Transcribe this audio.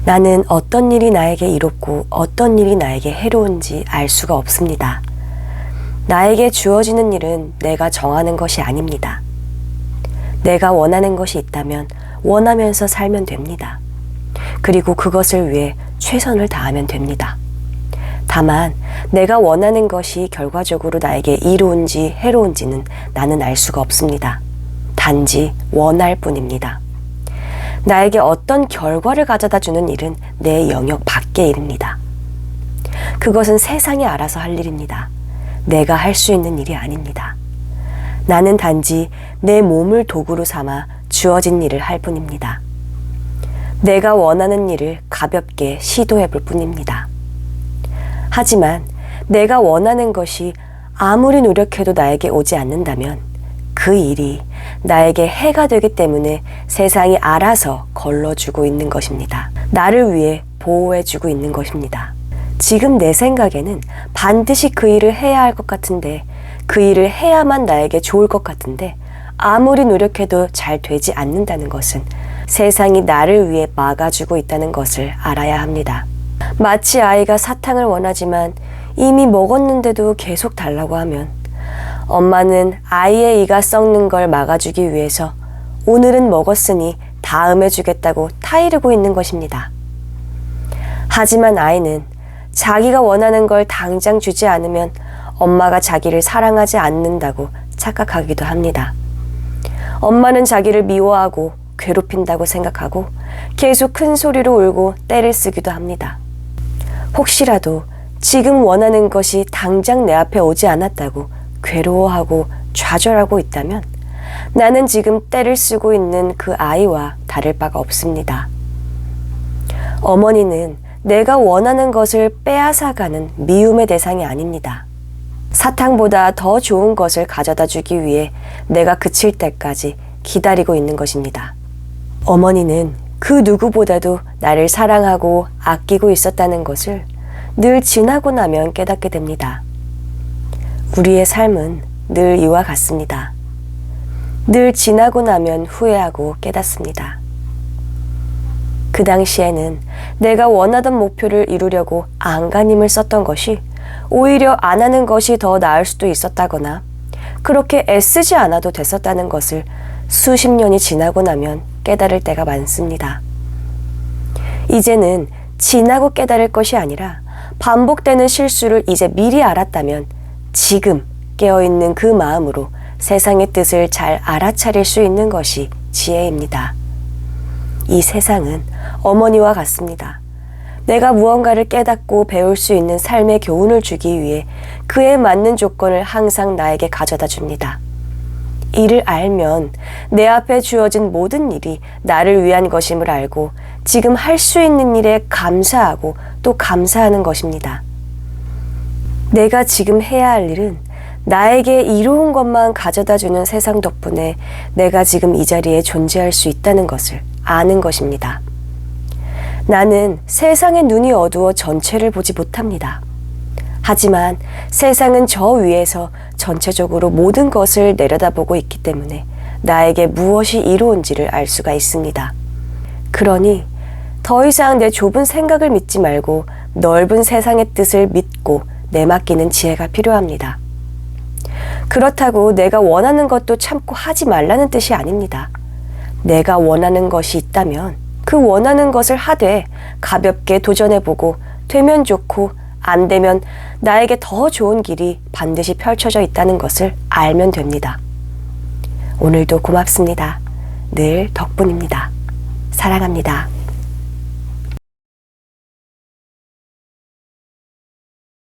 나는 어떤 일이 나에게 이롭고 어떤 일이 나에게 해로운지 알 수가 없습니다. 나에게 주어지는 일은 내가 정하는 것이 아닙니다. 내가 원하는 것이 있다면 원하면서 살면 됩니다. 그리고 그것을 위해 최선을 다하면 됩니다. 다만 내가 원하는 것이 결과적으로 나에게 이로운지 해로운지는 나는 알 수가 없습니다. 단지 원할 뿐입니다. 나에게 어떤 결과를 가져다 주는 일은 내 영역 밖의 일입니다. 그것은 세상이 알아서 할 일입니다. 내가 할 수 있는 일이 아닙니다. 나는 단지 내 몸을 도구로 삼아 주어진 일을 할 뿐입니다. 내가 원하는 일을 가볍게 시도해 볼 뿐입니다. 하지만 내가 원하는 것이 아무리 노력해도 나에게 오지 않는다면 그 일이 나에게 해가 되기 때문에 세상이 알아서 걸러주고 있는 것입니다. 나를 위해 보호해주고 있는 것입니다. 지금 내 생각에는 반드시 그 일을 해야 할 것 같은데, 그 일을 해야만 나에게 좋을 것 같은데 아무리 노력해도 잘 되지 않는다는 것은 세상이 나를 위해 막아주고 있다는 것을 알아야 합니다. 마치 아이가 사탕을 원하지만 이미 먹었는데도 계속 달라고 하면 엄마는 아이의 이가 썩는 걸 막아주기 위해서 오늘은 먹었으니 다음에 주겠다고 타이르고 있는 것입니다. 하지만 아이는 자기가 원하는 걸 당장 주지 않으면 엄마가 자기를 사랑하지 않는다고 착각하기도 합니다. 엄마는 자기를 미워하고 괴롭힌다고 생각하고 계속 큰 소리로 울고 떼를 쓰기도 합니다. 혹시라도 지금 원하는 것이 당장 내 앞에 오지 않았다고 괴로워하고 좌절하고 있다면 나는 지금 떼를 쓰고 있는 그 아이와 다를 바가 없습니다. 어머니는 내가 원하는 것을 빼앗아가는 미움의 대상이 아닙니다. 사탕보다 더 좋은 것을 가져다 주기 위해 내가 그칠 때까지 기다리고 있는 것입니다. 어머니는 그 누구보다도 나를 사랑하고 아끼고 있었다는 것을 늘 지나고 나면 깨닫게 됩니다. 우리의 삶은 늘 이와 같습니다. 늘 지나고 나면 후회하고 깨닫습니다. 그 당시에는 내가 원하던 목표를 이루려고 안간힘을 썼던 것이 오히려 안 하는 것이 더 나을 수도 있었다거나 그렇게 애쓰지 않아도 됐었다는 것을 수십 년이 지나고 나면 깨달을 때가 많습니다. 이제는 지나고 깨달을 것이 아니라 반복되는 실수를 이제 미리 알았다면 지금 깨어있는 그 마음으로 세상의 뜻을 잘 알아차릴 수 있는 것이 지혜입니다. 이 세상은 어머니와 같습니다. 내가 무언가를 깨닫고 배울 수 있는 삶의 교훈을 주기 위해 그에 맞는 조건을 항상 나에게 가져다 줍니다. 이를 알면 내 앞에 주어진 모든 일이 나를 위한 것임을 알고 지금 할 수 있는 일에 감사하고 또 감사하는 것입니다. 내가 지금 해야 할 일은 나에게 이로운 것만 가져다 주는 세상 덕분에 내가 지금 이 자리에 존재할 수 있다는 것을 아는 것입니다. 나는 세상의 눈이 어두워 전체를 보지 못합니다. 하지만 세상은 저 위에서 전체적으로 모든 것을 내려다보고 있기 때문에 나에게 무엇이 이로운지를 알 수가 있습니다. 그러니 더 이상 내 좁은 생각을 믿지 말고 넓은 세상의 뜻을 믿고 내맡기는 지혜가 필요합니다. 그렇다고 내가 원하는 것도 참고 하지 말라는 뜻이 아닙니다. 내가 원하는 것이 있다면 그 원하는 것을 하되 가볍게 도전해보고 되면 좋고 안 되면 나에게 더 좋은 길이 반드시 펼쳐져 있다는 것을 알면 됩니다. 오늘도 고맙습니다. 늘 덕분입니다. 사랑합니다.